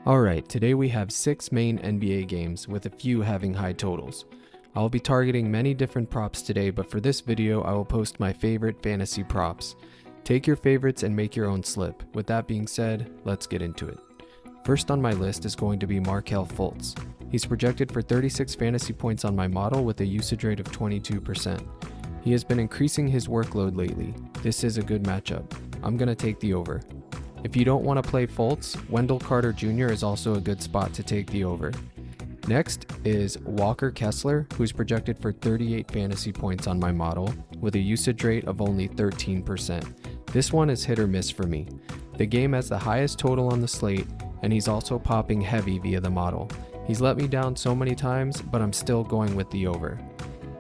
Alright, today we have 6 main NBA games with a few having high totals. I will be targeting many different props today, but for this video I will post my favorite fantasy props. Take your favorites and make your own slip. With that being said, let's get into it. First on my list is going to be Markelle Fultz. He's projected for 36 fantasy points on my model with a usage rate of 22%. He has been increasing his workload lately. This is a good matchup. I'm going to take the over. If you don't want to play Fultz, Wendell Carter Jr. is also a good spot to take the over. Next is Walker Kessler, who's projected for 38 fantasy points on my model with a usage rate of only 13%. This one is hit or miss for me. The game has the highest total on the slate, and he's also popping heavy via the model. He's let me down so many times, but I'm still going with the over.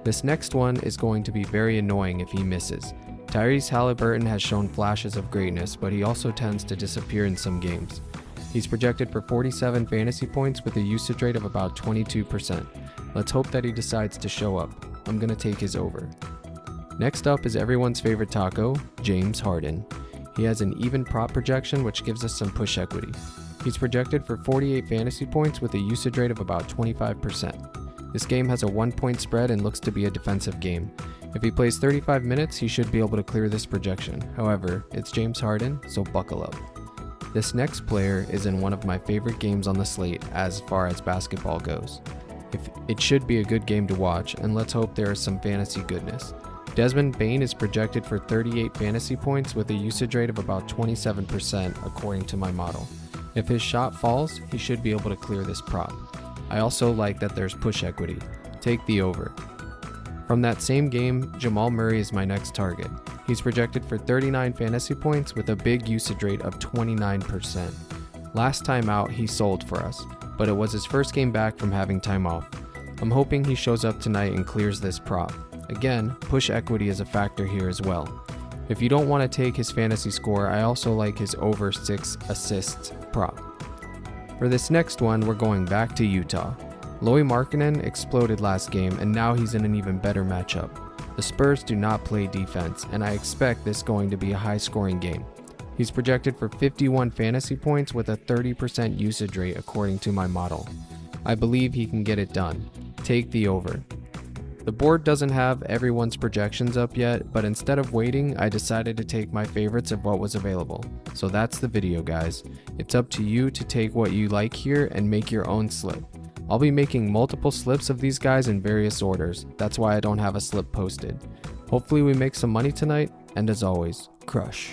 This next one is going to be very annoying if he misses. Tyrese Halliburton has shown flashes of greatness, but he also tends to disappear in some games. He's projected for 47 fantasy points with a usage rate of about 22%. Let's hope that he decides to show up. I'm going to take his over. Next up is everyone's favorite taco, James Harden. He has an even prop projection, which gives us some push equity. He's projected for 48 fantasy points with a usage rate of about 25%. This game has a 1-point spread and looks to be a defensive game. If he plays 35 minutes, he should be able to clear this projection. However, it's James Harden, so buckle up. This next player is in one of my favorite games on the slate as far as basketball goes. It should be a good game to watch, and let's hope there is some fantasy goodness. Desmond Bane is projected for 38 fantasy points with a usage rate of about 27% according to my model. If his shot falls, he should be able to clear this prop. I also like that there's push equity. Take the over. From that same game, Jamal Murray is my next target. He's projected for 39 fantasy points with a big usage rate of 29%. Last time out, he sold for us, but it was his first game back from having time off. I'm hoping he shows up tonight and clears this prop. Again, push equity is a factor here as well. If you don't want to take his fantasy score, I also like his over 6 assists prop. For this next one, we're going back to Utah. Lauri Markkanen exploded last game, and now he's in an even better matchup. The Spurs do not play defense, and I expect this going to be a high-scoring game. He's projected for 51 fantasy points with a 30% usage rate according to my model. I believe he can get it done. Take the over. The board doesn't have everyone's projections up yet, but instead of waiting, I decided to take my favorites of what was available. So that's the video, guys. It's up to you to take what you like here and make your own slip. I'll be making multiple slips of these guys in various orders. That's why I don't have a slip posted. Hopefully we make some money tonight, and as always, crush.